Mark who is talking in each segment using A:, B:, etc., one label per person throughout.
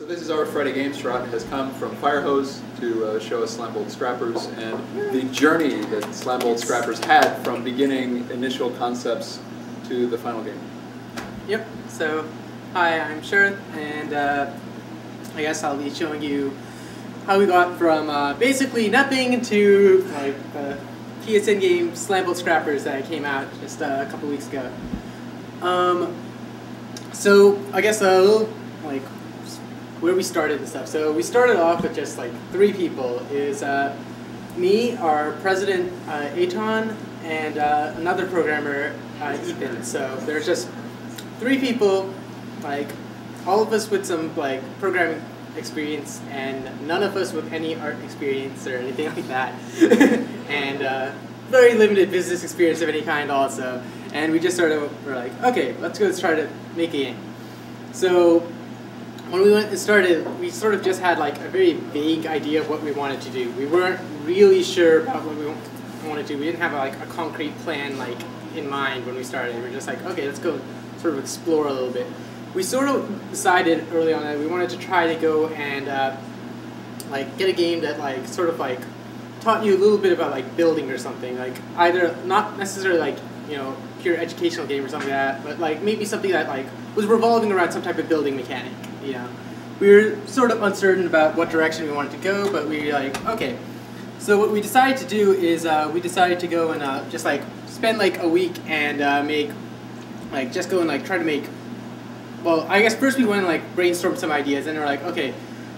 A: So this is our Friday Games. Sharat has come from Firehose to show us Slam Bolt Scrappers and the journey that Slam Bolt Scrappers had from beginning initial concepts to the final game.
B: Yep, so hi, I'm Sharat, and I guess I'll be showing you how we got from basically nothing to like the PSN game Slam Bolt Scrappers that came out just a couple weeks ago. So I guess a little like where we started and stuff. So we started off with just like 3 people. Is me, our president Aton, and another programmer Ethan. So there's just 3 people, like all of us with some like programming experience and none of us with any art experience or anything like that. And very limited business experience of any kind also. And we just were like, okay, let's try to make a game. So when we went and started, we sort of just had like a very vague idea of what we wanted to do. We weren't really sure about what we wanted to do. We didn't have like a concrete plan like in mind when we started. We were just like, okay, let's go sort of explore a little bit. We sort of decided early on that we wanted to try to go and like get a game that like sort of like taught you a little bit about like building or something. Like either not necessarily like, you know, pure educational game or something like that, but like maybe something that like was revolving around some type of building mechanic. You know, we were sort of uncertain about what direction we wanted to go, but we were like, okay. So what we decided to do is we decided to go and just like spend like a week and make like just go and like try to make. Well, I guess first we went and like brainstormed some ideas, and we're like, okay,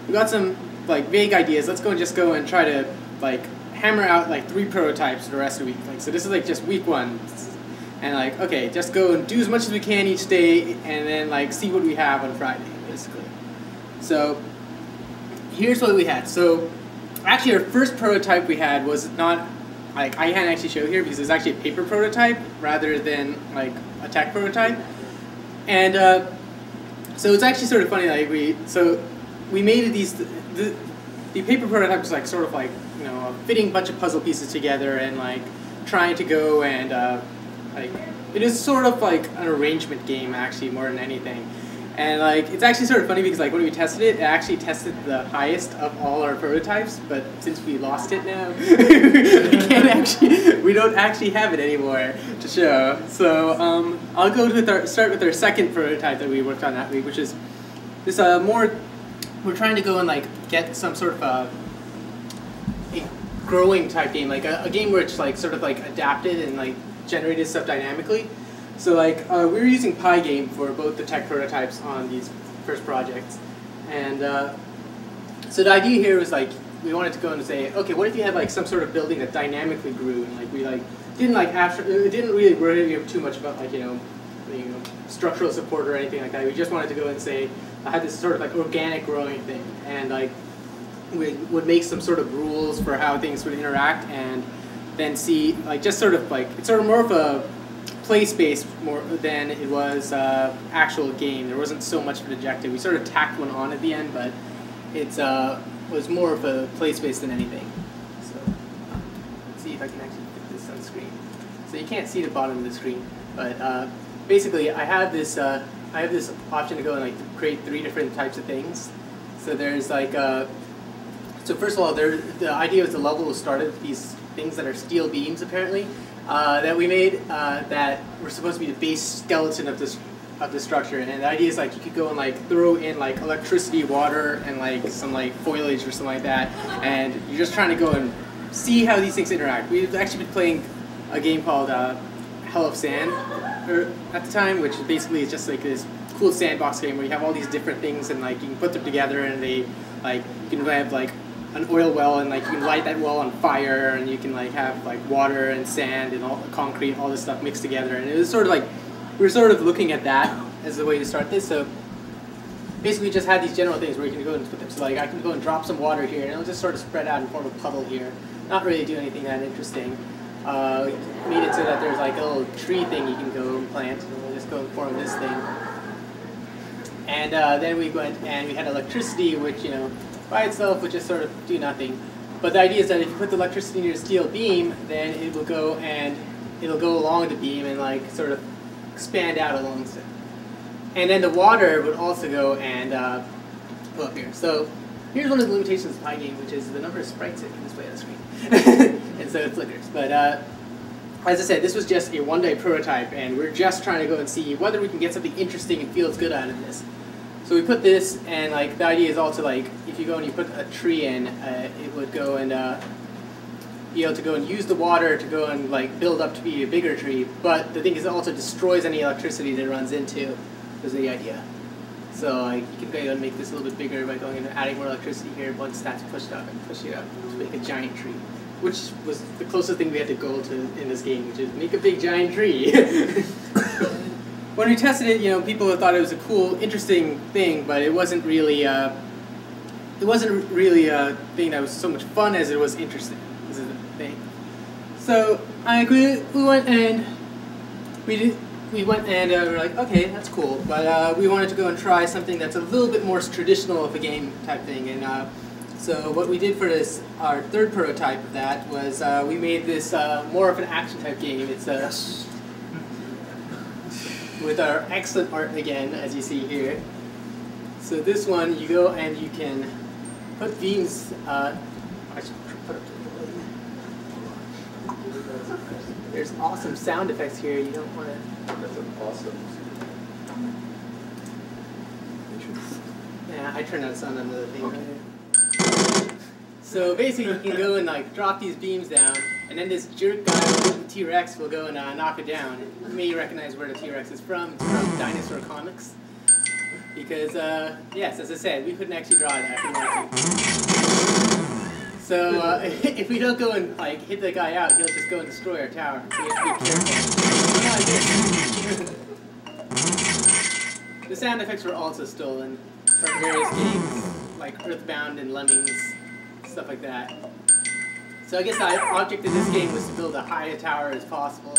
B: we got some like vague ideas. Let's go and try to like hammer out like 3 prototypes the rest of the week. Like so, this is like just week 1. And like, okay, just go and do as much as we can each day, and then like see what we have on Friday, basically. So here's what we had. So actually, our first prototype we had was not like I can't actually show here because it's actually a paper prototype rather than like a tech prototype. And so it's actually sort of funny. Like we made these the paper prototype was like sort of like, you know, fitting a bunch of puzzle pieces together and like trying to go and like it is sort of like an arrangement game actually more than anything. And like it's actually sort of funny because like when we tested it, it actually tested the highest of all our prototypes, but since we lost it now, we don't actually have it anymore to show. So I'll go with start with our second prototype that we worked on that week, which is this more. We're trying to go and like get some sort of a growing type game, like a game where it's like sort of like adapted and like generated stuff dynamically. So like we were using Pygame for both the tech prototypes on these first projects, and so the idea here was like we wanted to go and say, okay, what if you had like some sort of building that dynamically grew, and like we like didn't like it didn't really worry too much about like you know structural support or anything like that. We just wanted to go and say I had this sort of like organic growing thing, and like we would make some sort of rules for how things would interact, and then see like just sort of like it's sort of more of a play space more than it was actual game. There wasn't so much of an objective. We sort of tacked one on at the end, but it was more of a play space than anything. So let's see if I can actually put this on screen. So you can't see the bottom of the screen, but basically I have this option to go and like create 3 different types of things. So there's like so first of all, the idea is the level will start with these things that are steel beams apparently. That we made that were supposed to be the base skeleton of the structure, and the idea is like you could go and like throw in like electricity, water, and like some like foliage or something like that, and you're just trying to go and see how these things interact. We've actually been playing a game called Hell of Sand at the time, which basically is just like this cool sandbox game where you have all these different things and like you can put them together, and they like you can have like an oil well, and like you can light that well on fire, and you can like have like water and sand and all the concrete, all this stuff mixed together. And it was sort of like we were sort of looking at that as the way to start this. So basically, we just had these general things where you can go and put them. So like I can go and drop some water here, and it'll just sort of spread out and form a puddle here. Not really do anything that interesting. Made it so that there's like a little tree thing you can go and plant, and we'll just go and form this thing. And then we went and we had electricity, which you know. By itself would just sort of do nothing. But the idea is that if you put the electricity in your steel beam, then it will go and it'll go along the beam and like sort of expand out alongside. And then the water would also go and pull up here. So here's one of the limitations of Pygame, which is the number of sprites it can display on the screen. And so it flickers. But as I said, this was just a one-day prototype, and we're just trying to go and see whether we can get something interesting and feels good out of this. So we put this, and like the idea is also like if you go and you put a tree in, it would go and be able to go and use the water to go and like build up to be a bigger tree. But the thing is, it also destroys any electricity that it runs into. Was the idea. So like you can go and make this a little bit bigger by going and adding more electricity here. Once that's pushed up and push it up to make a giant tree, which was the closest thing we had to goal to in this game, which is make a big giant tree. When we tested it, you know, people thought it was a cool, interesting thing, but it wasn't really a thing that was so much fun as it was interesting. This is the thing. So we went and we were like, okay, that's cool, but we wanted to go and try something that's a little bit more traditional of a game type thing. And so what we did for this, our third prototype of that, was we made this more of an action type game. It's with our excellent art again, as you see here. So this one, you go and you can put beams. I should put up the light. There's awesome sound effects here. You don't want to.
A: That's awesome.
B: Yeah, I turned on sound on the thing. Okay. So basically, you can go and like drop these beams down, and then this jerk guy with the T-Rex will go and knock it down. You may recognize where the T-Rex is from. It's from Dinosaur Comics. Because, yes, as I said, we couldn't actually draw that if we wanted to. So if we don't go and like hit the guy out, he'll just go and destroy our tower. So we have to be careful. The sound effects were also stolen from various games, like Earthbound and Lemmings, stuff like that. So I guess the object of this game was to build a high tower as possible.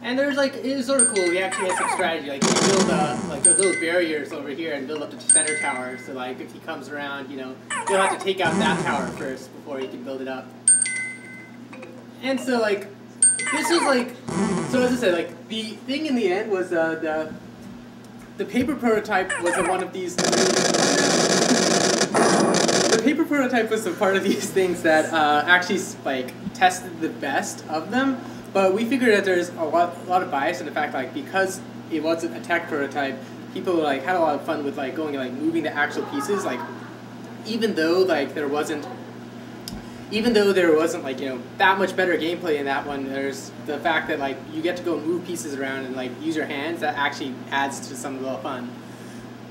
B: And there's like, it was sort of cool. We actually had some strategy, like you build like those little barriers over here and build up the center tower. So like if he comes around, you know, you'll have to take out that tower first before you can build it up. And so like, this was like, so as I said, like the thing in the end was the paper prototype was one of these. The paper prototype was a part of these things that actually like tested the best of them. But we figured that there's a lot of bias in the fact, like, because it wasn't a tech prototype, people like had a lot of fun with like going and like moving the actual pieces. Like, even though there wasn't like, you know, that much better gameplay in that one, there's the fact that like you get to go move pieces around and like use your hands. That actually adds to some of the fun.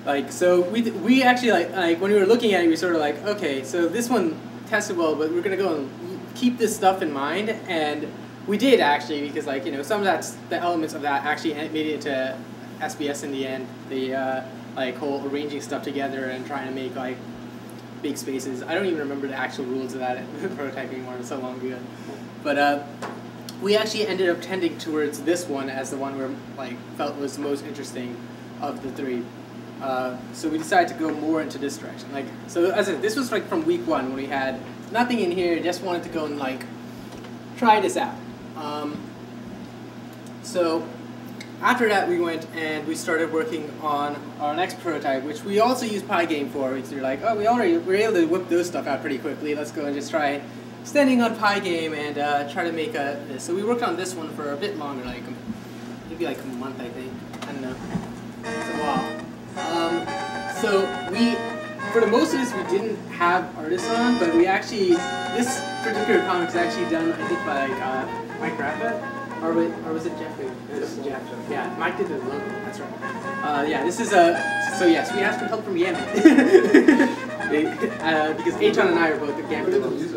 B: Like, so we actually like when we were looking at it, we sort of like, okay, so this one tested well, but we're gonna go and keep this stuff in mind. And we did actually, because like, you know, some of the elements of that actually made it into SBS in the end. The like whole arranging stuff together and trying to make like big spaces. I don't even remember the actual rules of that prototype anymore. It was so long ago. But we actually ended up tending towards this one as the one we like felt was the most interesting of the three. So we decided to go more into this direction. Like, so as I said, this was like from week one when we had nothing in here, just wanted to go and like try this out. So after that, we went and we started working on our next prototype, which we also used Pygame for. We were like, oh, we were able to whip those stuff out pretty quickly. Let's go and just try standing on Pygame and try to make this. So we worked on this one for a bit longer, like maybe like a month, I think. I don't know. It's a while. So for the most of this, we didn't have artists on, but we actually, this particular comic is actually done, I think, by like Mike Rappa. Or was it Jeffrey? It was Jeff. Yeah, Mike did the logo. That's right. Yeah, this is so yes, we asked for help from Yemen. Because Aton and I are both the Gambit developers.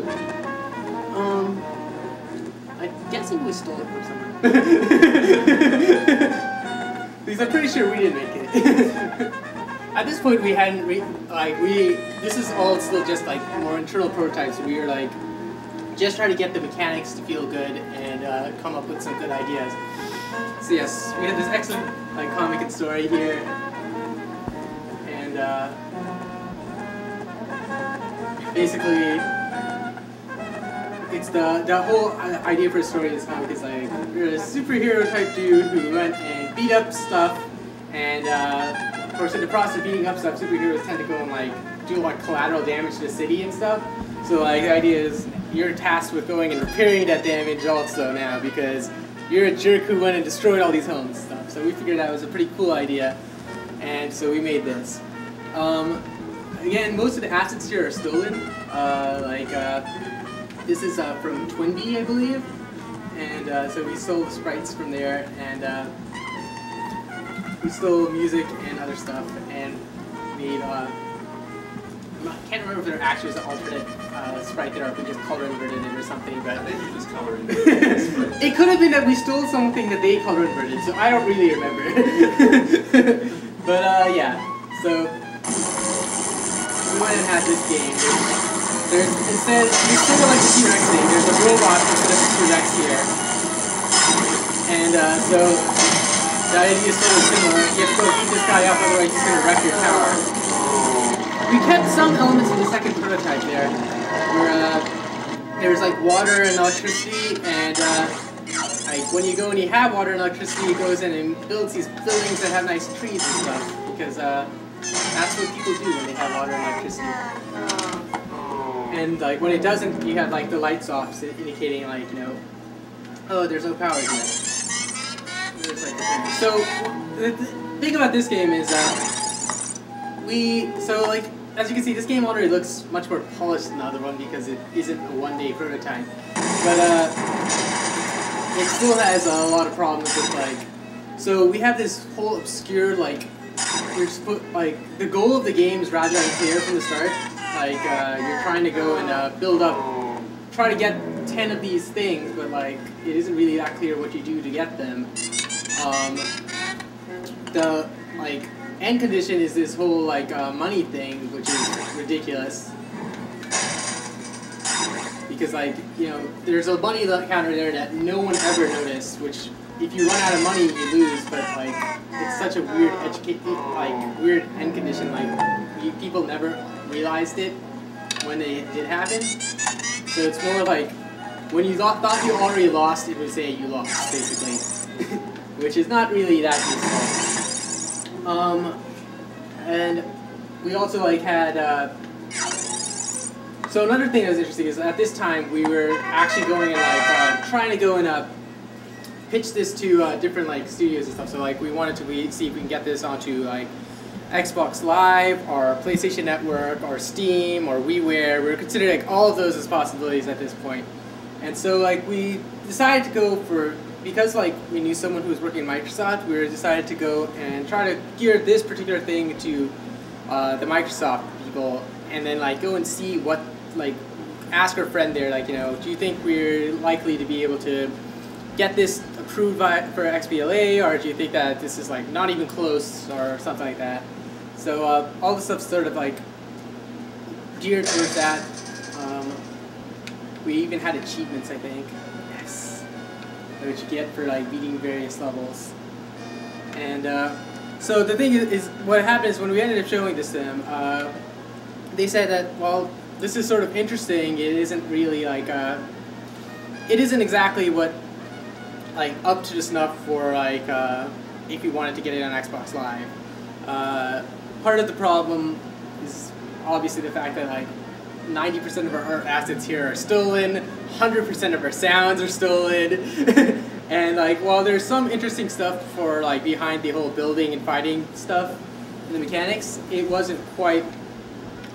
B: I'm guessing we stole it from someone. Because I'm pretty sure we didn't make it. At this point, we hadn't this is all still just like more internal prototypes. We were like just trying to get the mechanics to feel good and come up with some good ideas. So yes, we had this excellent like comic and story here, and basically it's the whole idea for the story of this comic is like you're a superhero type dude who went and beat up stuff and. course, in the process of beating up stuff, superheroes tend to go and like do like collateral damage to the city and stuff. So like the idea is you're tasked with going and repairing that damage also now because you're a jerk who went and destroyed all these homes and stuff. So we figured that was a pretty cool idea, and so we made this. Again, most of the assets here are stolen. This is from Twinbee, I believe, and so we stole the sprites from there, and we stole music and other stuff, and made. I can't remember if there actually was an alternate sprite there, or if we just color inverted it or something. But
A: I think you just color inverted it.
B: It could have been that we stole something that they color inverted, so I don't really remember. But yeah, so. We went and had this game. Instead, we still got like the T-Rex thing. There's a robot instead of the T-Rex here. And so, the idea is sort of similar. You have to go beat this guy up, otherwise he's going to wreck your tower. We kept some elements of the second prototype there, where there's like water and electricity, and like when you go and you have water and electricity, it goes in and builds these buildings that have nice trees and stuff, because that's what people do when they have water and electricity. And like when it doesn't, you have like the lights off, so indicating like, you know, oh, there's no power here. So the thing about this game is like as you can see, this game already looks much more polished than the other one because it isn't a one-day prototype. But it still has a lot of problems with like. So we have this whole obscure like. You're like the goal of the game is rather unclear from the start. Like you're trying to go and build up, try to get 10 of these things, but like it isn't really that clear what you do to get them. The like end condition is this whole like money thing, which is ridiculous. Because like you know, there's a money counter there that no one ever noticed, which. If you run out of money, you lose, but like it's such a weird weird end condition. Like people never realized it when it did happen. So it's more like when you thought you already lost, it would say you lost, basically, which is not really that useful. And we also like had. So another thing that was interesting is at this time we were actually going and like trying to go and pitch this to different like studios and stuff. So like we wanted to see if we can get this onto like Xbox Live or PlayStation Network or Steam or WiiWare. We were considering like all of those as possibilities at this point. And so like we decided to go for, because like we knew someone who was working at Microsoft, we decided to go and try to gear this particular thing to the Microsoft people, and then like go and see what, like ask our friend there, like, you know, do you think we're likely to be able to get this approved for XBLA, or do you think that this is like not even close or something like that? So all the stuff's sort of like geared towards that. We even had achievements, I think. Yes, which you get for like beating various levels. And so the thing is what happened is when we ended up showing this to them, they said that, well, this is sort of interesting. It isn't really like it isn't exactly what like up to the snuff for like if you wanted to get it on Xbox Live. Part of the problem is obviously the fact that like 90% of our art assets here are stolen, 100% of our sounds are stolen, and like while there's some interesting stuff for like behind the whole building and fighting stuff and the mechanics, it wasn't quite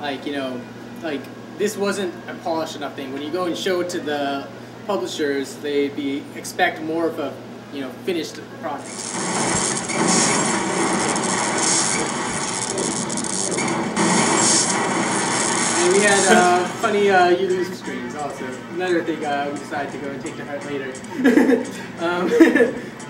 B: like, you know, like this wasn't a polished enough thing. When you go and show it to the publishers, they expect more of a, you know, finished product. And we had funny you lose screens also. Another thing we decided to go and take to heart later.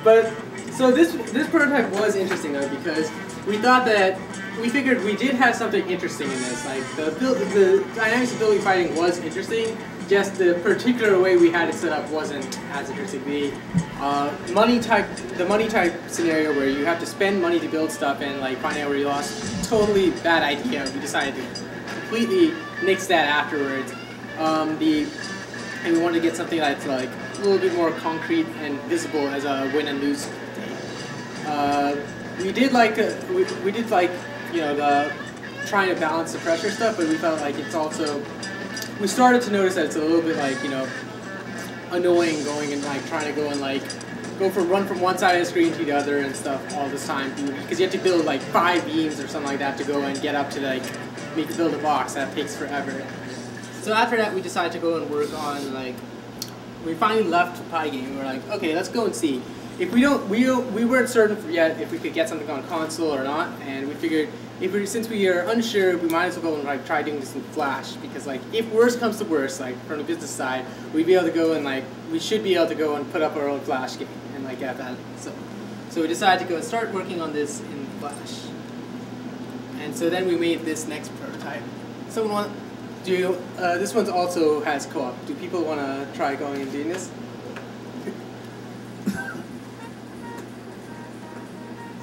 B: But so this prototype was interesting though, because we thought that we figured we did have something interesting in this. Like the dynamics of building fighting was interesting. Just the particular way we had it set up wasn't as interesting. The money type scenario where you have to spend money to build stuff and like find out where you lost, totally bad idea. We decided to completely nix that afterwards. And we wanted to get something that's like a little bit more concrete and visible as a win and lose thing. we did like we did like the trying to balance the pressure stuff, but we felt like it's also we started to notice that it's a little bit like annoying going and like trying to go and like run from one side of the screen to the other and stuff all this time, because you have to build like 5 beams or something like that to go and get up to like build a box. That takes forever. So after that, we decided to go and work on like we finally left Pygame. We were like, okay, let's go and see. If we weren't certain yet if we could get something on console or not, and we figured since we are unsure, we might as well go and like try doing this in Flash, because like if worst comes to worst, like from the business side, we'd be able to go and like we should be able to go and put up our own Flash game and like get that. So we decided to go and start working on this in Flash, and so then we made this next prototype. Someone want do this one also has co-op. Do people want to try going and doing this?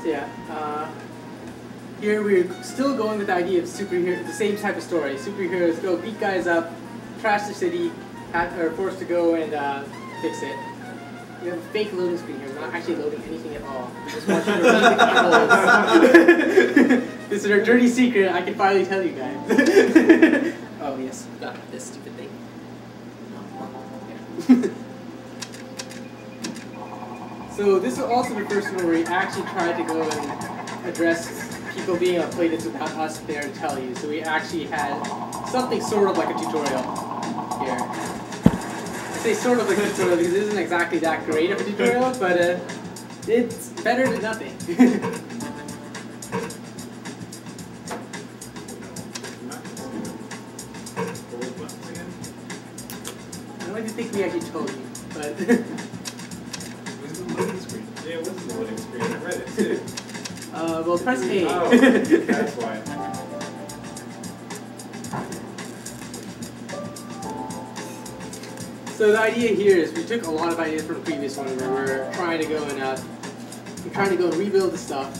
B: So yeah, here we're still going with the idea of superhero, the same type of story. Superheroes go beat guys up, trash the city, are forced to go and fix it. We have a fake loading screen here. We're not actually loading anything at all. We just want you to read the controls. This is our dirty secret. I can finally tell you guys. Oh yes, got this stupid thing. Yeah. So this is also the first one where we actually tried to go and address people being able to play this without us there to tell you. So we actually had something sort of like a tutorial here. I say sort of like a tutorial because it isn't exactly that great of a tutorial, but it's better than nothing. I don't even think we actually told you, but...
C: Loading screen. Yeah, what's the loading screen? I read it too.
B: Well, press A.
C: Oh, that's why.
B: So the idea here is we took a lot of ideas from the previous one where we're trying to go and rebuild the stuff,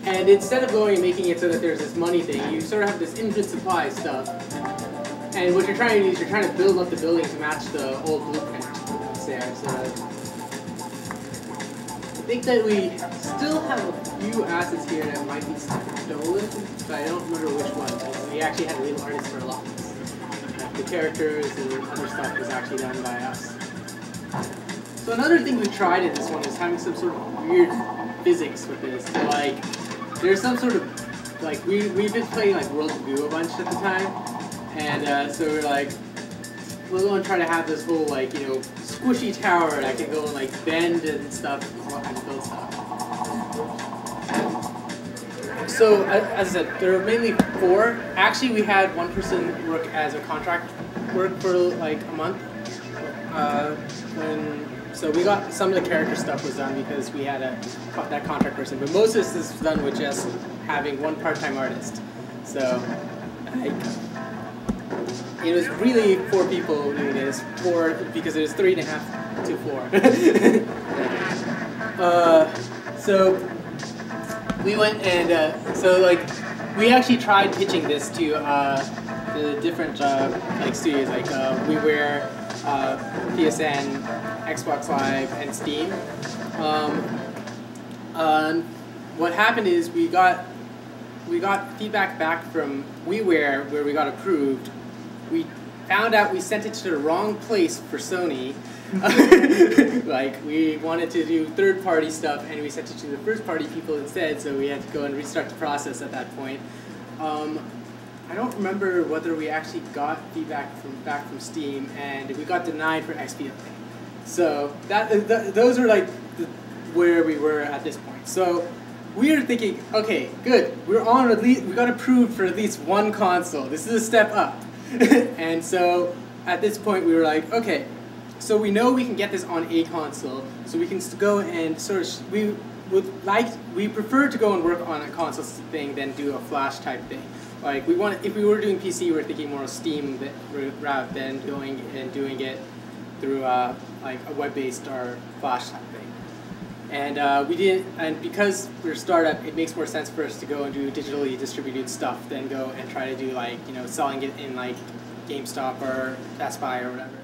B: and instead of going and making it so that there's this money thing, you sort of have this infinite supply of stuff. And what you're trying to do is you're trying to build up the building to match the old blueprint that's there. So I think that we still have a few assets here that might be stolen, but I don't remember which ones. We actually had real artists for a lot of this. The characters and other stuff was actually done by us. So another thing we tried in this one is having some sort of weird physics with this. So like, there's some sort of, like, we've been playing like World of Goo a bunch at the time, and so we're like, we're going to try to have this whole like, squishy tower that can go and like bend and stuff and build stuff. So as I said, there are mainly 4. Actually, we had one person work as a contract work for like a month. So we got some of the character stuff was done because we had that contract person, but most of this is done with just having one part-time artist. So like, it was really 4 people doing this, because it was 3.5 to 4. So we went and so like we actually tried pitching this to the different like studios like WiiWare, PSN, Xbox Live, and Steam. What happened is we got feedback back from WiiWare where we got approved. We found out we sent it to the wrong place for Sony. Like, we wanted to do third-party stuff, and we sent it to the first-party people instead, so we had to go and restart the process at that point. I don't remember whether we actually got feedback back from Steam, and we got denied for XBLA. So those are like where we were at this point. So we were thinking, okay, good, we got approved for at least one console. This is a step up. And so at this point we were like, okay, so we know we can get this on a console, so we can go and sort of, we prefer to go and work on a console thing than do a Flash type thing. Like if we were doing PC, we're thinking more of Steam route than doing it through like a web-based or Flash type thing. And we didn't, and because we're a startup, it makes more sense for us to go and do digitally distributed stuff than go and try to do like selling it in like GameStop or Best Buy or whatever.